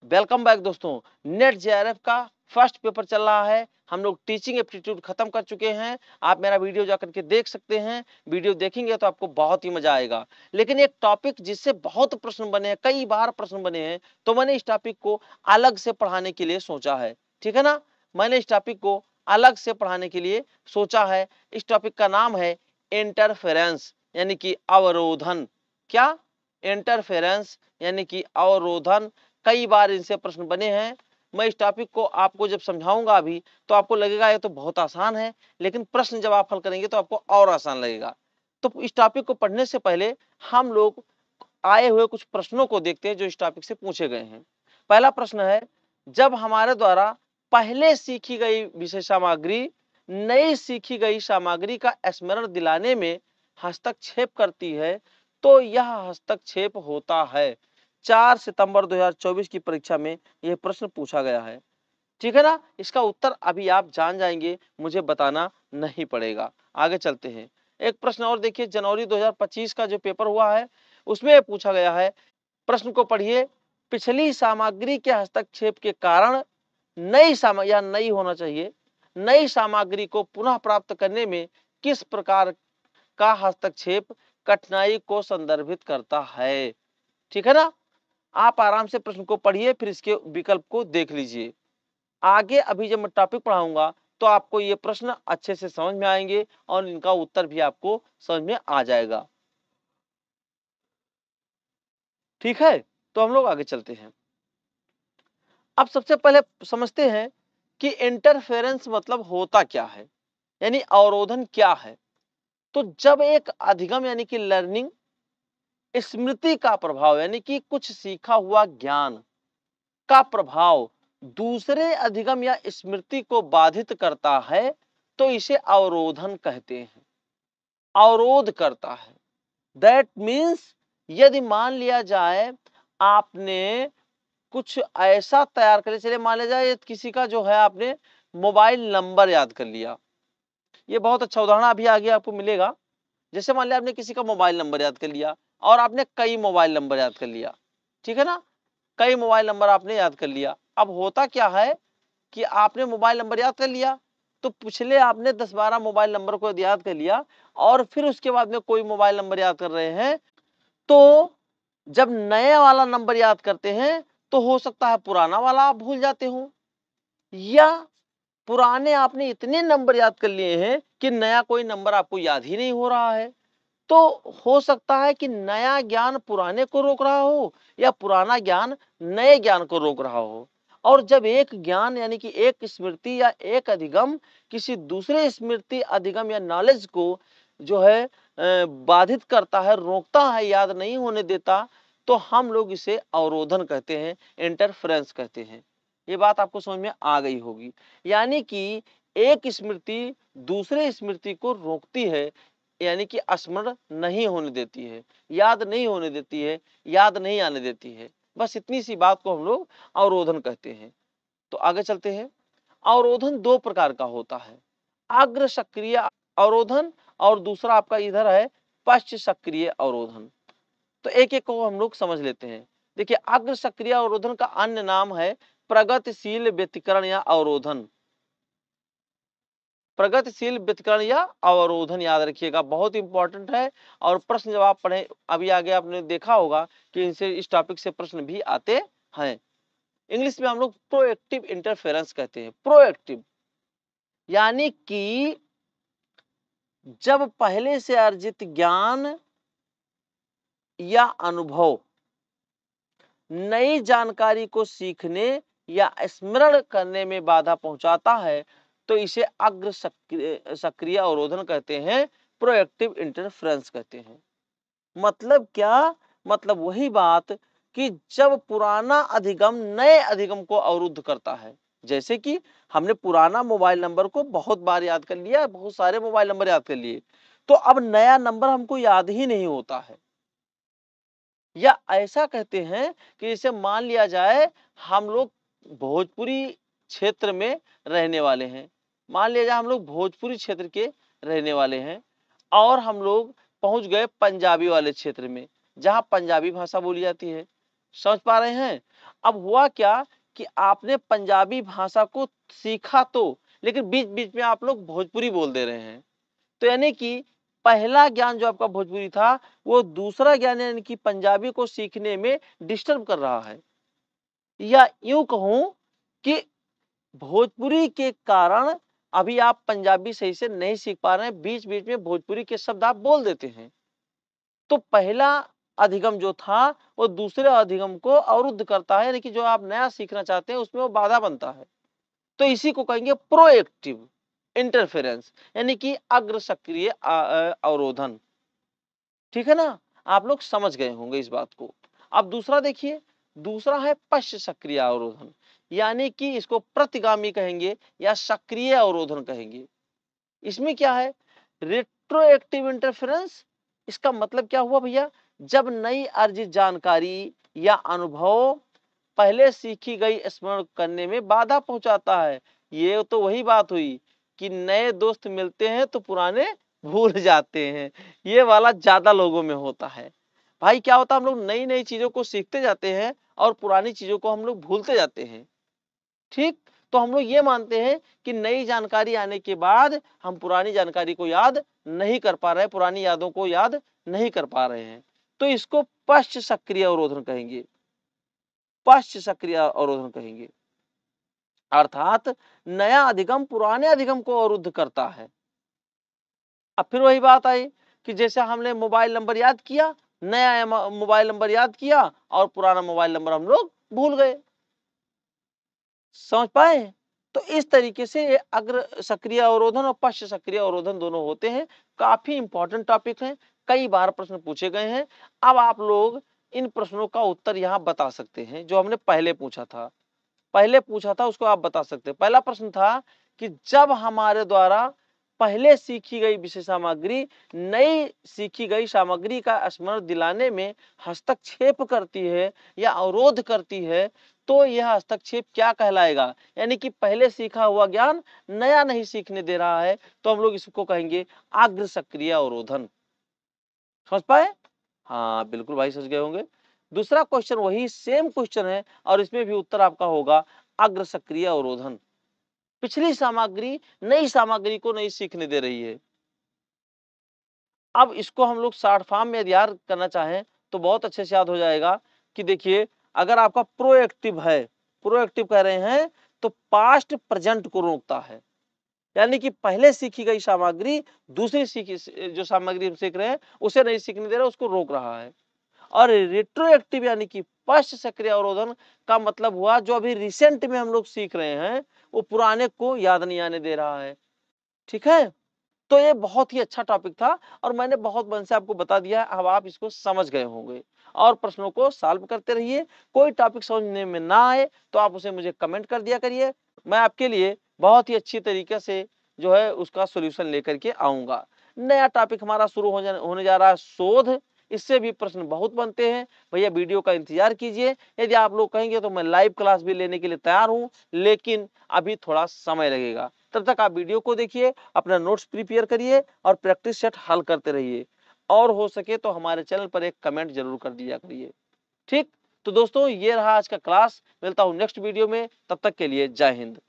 Welcome back दोस्तों। Net JRF का first paper चल रहा है। हम लोग टीचिंग एप्टीट्यूड खत्म कर चुके हैं। आप मेरा वीडियो जाकर के देख सकते हैं। वीडियो देखेंगे तो आपको बहुत ही मजा आएगा। लेकिन एक टॉपिक जिससे बहुत प्रश्न बने हैं, कई बार प्रश्न बने हैं, तो मैंने इस टॉपिक को अलग से पढ़ाने के लिए सोचा है। ठीक है ना, मैंने इस टॉपिक को अलग से पढ़ाने के लिए सोचा है। इस टॉपिक का नाम है इंटरफेरेंस यानी कि अवरोधन। क्या? इंटरफेरेंस यानी कि अवरोधन। कई बार इनसे प्रश्न बने हैं। मैं इस टॉपिक को आपको जब समझाऊंगा अभी तो आपको लगेगा ये तो बहुत आसान है, लेकिन प्रश्न जब आप हल करेंगे तो आपको और आसान लगेगा। तो इस टॉपिक को पढ़ने से पहले हम लोग आए हुए कुछ प्रश्नों को देखते हैं जो इस टॉपिक से पूछे गए हैं। पहला प्रश्न है, जब हमारे द्वारा पहले सीखी गई विषय सामग्री नई सीखी गई सामग्री का स्मरण दिलाने में हस्तक्षेप करती है तो यह हस्तक्षेप होता है। 4 सितंबर 2024 की परीक्षा में यह प्रश्न पूछा गया है। ठीक है ना, इसका उत्तर अभी आप जान जाएंगे, मुझे बताना नहीं पड़ेगा। आगे चलते हैं। एक प्रश्न और देखिए, जनवरी 2025 का जो पेपर हुआ है उसमें पूछा गया है। प्रश्न को पढ़िए। पिछली सामग्री के हस्तक्षेप के कारण नई सामग्री, या नई होना चाहिए, नई सामग्री को पुनः प्राप्त करने में किस प्रकार का हस्तक्षेप कठिनाई को संदर्भित करता है। ठीक है ना, आप आराम से प्रश्न को पढ़िए, फिर इसके विकल्प को देख लीजिए। आगे अभी जब मैं टॉपिक पढ़ाऊंगा तो आपको ये प्रश्न अच्छे से समझ में आएंगे और इनका उत्तर भी आपको समझ में आ जाएगा। ठीक है, तो हम लोग आगे चलते हैं। अब सबसे पहले समझते हैं कि इंटरफेरेंस मतलब होता क्या है, यानी अवरोधन क्या है। तो जब एक अधिगम यानी कि लर्निंग, स्मृति का प्रभाव यानी कि कुछ सीखा हुआ ज्ञान का प्रभाव दूसरे अधिगम या स्मृति को बाधित करता है तो इसे अवरोधन कहते हैं। अवरोध करता है, दैट मीन्स यदि मान लिया जाए आपने कुछ ऐसा तैयार कर लिया, चलिए मान लिया जाए किसी का जो है आपने मोबाइल नंबर याद कर लिया। ये बहुत अच्छा उदाहरण अभी आगे आपको मिलेगा। जैसे मान लिया आपने किसी का मोबाइल नंबर याद कर लिया और आपने कई मोबाइल नंबर याद कर लिया। ठीक है ना, कई मोबाइल नंबर आपने याद कर लिया। अब होता क्या है कि आपने मोबाइल नंबर याद कर लिया तो पिछले आपने 10-12 मोबाइल नंबर को याद कर लिया और फिर उसके बाद में कोई मोबाइल नंबर याद कर रहे हैं, तो जब नया वाला नंबर याद करते हैं तो हो सकता है पुराना वाला आप भूल जाते हो, या पुराने आपने इतने नंबर याद कर लिए हैं कि नया कोई नंबर आपको याद ही नहीं हो रहा है। तो हो सकता है कि नया ज्ञान पुराने को रोक रहा हो या पुराना ज्ञान नए ज्ञान को रोक रहा हो। और जब एक ज्ञान यानी कि एक स्मृति या एक अधिगम किसी दूसरे स्मृति, अधिगम या नॉलेज को जो है बाधित करता है, रोकता है, याद नहीं होने देता, तो हम लोग इसे अवरोधन कहते हैं, इंटरफेरेंस कहते हैं। ये बात आपको समझ में आ गई होगी। यानी कि एक स्मृति दूसरे स्मृति को रोकती है, यानी कि स्मरण नहीं होने देती है, याद नहीं होने देती है, याद नहीं आने देती है। बस इतनी सी बात को हम लोग अवरोधन कहते हैं। तो आगे चलते हैं। अवरोधन दो प्रकार का होता है, अग्र सक्रिय अवरोधन और दूसरा आपका इधर है पश्च सक्रिय अवरोधन। तो एक एक को हम लोग समझ लेते हैं। देखिए, अग्र सक्रिय अवरोधन का अन्य नाम है प्रगतिशील व्यतिकरण या अवरोधन। प्रगतिशील व्यतिकरण या अवरोधन याद रखिएगा, बहुत इंपॉर्टेंट है। और प्रश्न जब आप पढ़े अभी आगे आपने देखा होगा कि इनसे, इस टॉपिक से प्रश्न भी आते हैं। इंग्लिश में हम लोग प्रोएक्टिव इंटरफेरेंस कहते हैं। प्रोएक्टिव यानी कि जब पहले से अर्जित ज्ञान या अनुभव नई जानकारी को सीखने या स्मरण करने में बाधा पहुंचाता है तो इसे अग्र सक्रिय अवरोधन कहते हैं, प्रोएक्टिव इंटरफेरेंस कहते हैं। मतलब क्या? मतलब वही बात कि जब पुराना अधिगम नए अधिगम को अवरुद्ध करता है। जैसे कि हमने पुराना मोबाइल नंबर को बहुत बार याद कर लिया, बहुत सारे मोबाइल नंबर याद कर लिए, तो अब नया नंबर हमको याद ही नहीं होता है। या ऐसा कहते हैं कि जैसे मान लिया जाए हम लोग भोजपुरी क्षेत्र में रहने वाले हैं, मान लिया जाए हम लोग भोजपुरी क्षेत्र के रहने वाले हैं और हम लोग पहुंच गए पंजाबी वाले क्षेत्र में जहां पंजाबी भाषा बोली जाती है। समझ पा रहे हैं? अब हुआ क्या कि आपने पंजाबी भाषा को सीखा तो, लेकिन बीच बीच में आप लोग भोजपुरी बोल दे रहे हैं। तो यानी कि पहला ज्ञान जो आपका भोजपुरी था, वो दूसरा ज्ञान यानी कि पंजाबी को सीखने में डिस्टर्ब कर रहा है। या यूं कहूं कि भोजपुरी के कारण अभी आप पंजाबी सही से नहीं सीख पा रहे हैं, बीच बीच में भोजपुरी के शब्द आप बोल देते हैं। तो पहला अधिगम जो था वो दूसरे अधिगम को अवरुद्ध करता है, यानी कि जो आप नया सीखना चाहते हैं उसमें वो बाधा बनता है। तो इसी को कहेंगे प्रोएक्टिव इंटरफेरेंस, यानी कि अग्र सक्रिय अवरोधन। ठीक है ना, आप लोग समझ गए होंगे इस बात को। अब दूसरा देखिए, दूसरा है पश्च सक्रिय अवरोधन, यानी कि इसको प्रतिगामी कहेंगे या सक्रिय अवरोधन कहेंगे। इसमें क्या है, रेट्रोएक्टिव इंटरफेरेंस। इसका मतलब क्या हुआ भैया, जब नई अर्जित जानकारी या अनुभव पहले सीखी गई स्मरण करने में बाधा पहुंचाता है। ये तो वही बात हुई कि नए दोस्त मिलते हैं तो पुराने भूल जाते हैं, ये वाला ज्यादा लोगों में होता है। भाई क्या होता है, हम लोग नई नई चीजों को सीखते जाते हैं और पुरानी चीजों को हम लोग भूलते जाते हैं। ठीक, तो हम लोग ये मानते हैं कि नई जानकारी आने के बाद हम पुरानी जानकारी को याद नहीं कर पा रहे, पुरानी यादों को याद नहीं कर पा रहे हैं। तो इसको पश्च सक्रिय अवरोधन कहेंगे, पश्च सक्रिय अवरोधन कहेंगे। अर्थात नया अधिगम पुराने अधिगम को अवरुद्ध करता है। अब फिर वही बात आई कि जैसे हमने मोबाइल नंबर याद किया, नया मोबाइल नंबर याद किया और पुराना मोबाइल नंबर हम लोग भूल गए। समझ पाए? तो इस तरीके से ये अग्र सक्रिय अवरोधन और पश्च सक्रिय अवरोधन दोनों होते हैं। काफी इंपॉर्टेंट टॉपिक हैं, कई बार प्रश्न पूछे गए हैं। अब आप लोग इन प्रश्नों का उत्तर यहाँ बता सकते हैं जो हमने पहले पूछा था। पहले पूछा था उसको आप बता सकते हैं। पहला प्रश्न था कि जब हमारे द्वारा पहले सीखी गई विषय सामग्री नई सीखी गई सामग्री का स्मरण दिलाने में हस्तक्षेप करती है या अवरोध करती है, तो यह हस्तक्षेप क्या कहलाएगा? यानी कि पहले सीखा हुआ ज्ञान नया नहीं सीखने दे रहा है, तो हम लोग इसको कहेंगे अग्र सक्रिय अवरोधन। समझ पाए? हाँ बिल्कुल भाई, समझ गए होंगे। दूसरा क्वेश्चन वही सेम क्वेश्चन है और इसमें भी उत्तर आपका होगा अग्र सक्रिय अवरोधन। पिछली सामग्री नई सामग्री को नहीं सीखने दे रही है। अब इसको हम लोग शॉर्ट फॉर्म में यदि याद करना चाहें तो बहुत अच्छे से याद हो जाएगा कि देखिए, अगर आपका प्रोएक्टिव है, प्रोएक्टिव कह रहे हैं तो पास्ट प्रेजेंट को रोकता है, यानी कि पहले सीखी गई सामग्री दूसरी सीखी जो सामग्री हम सीख रहे हैं उसे नहीं सीखने दे रहा, उसको रोक रहा है। और रेट्रोएक्टिव यानी कि पश्च सक्रिय अवरोधन का मतलब हुआ जो अभी रिसेंट में हम लोग सीख रहे हैं वो पुराने को याद नहीं आने दे रहा है। ठीक है, तो ये बहुत ही अच्छा टॉपिक था और मैंने बहुत मन से आपको बता दिया है। अब आप इसको समझ गए होंगे और प्रश्नों को सॉल्व करते रहिए। कोई टॉपिक समझने में ना आए तो आप उसे मुझे कमेंट कर दिया करिए, मैं आपके लिए बहुत ही अच्छी तरीके से जो है उसका सॉल्यूशन लेकर के आऊंगा। नया टॉपिक हमारा शुरू होने जा रहा है शोध। इससे भी प्रश्न बहुत बनते हैं, भैया वीडियो का इंतजार कीजिए। यदि आप लोग कहेंगे तो मैं लाइव क्लास भी लेने के लिए तैयार हूं, लेकिन अभी थोड़ा समय लगेगा। तब तक आप वीडियो को देखिए, अपना नोट्स प्रिपेयर करिए और प्रैक्टिस सेट हल करते रहिए। और हो सके तो हमारे चैनल पर एक कमेंट जरूर कर दिया करिए। ठीक, तो दोस्तों ये रहा आज का क्लास। मिलता हूं नेक्स्ट वीडियो में, तब तक के लिए जय हिंद।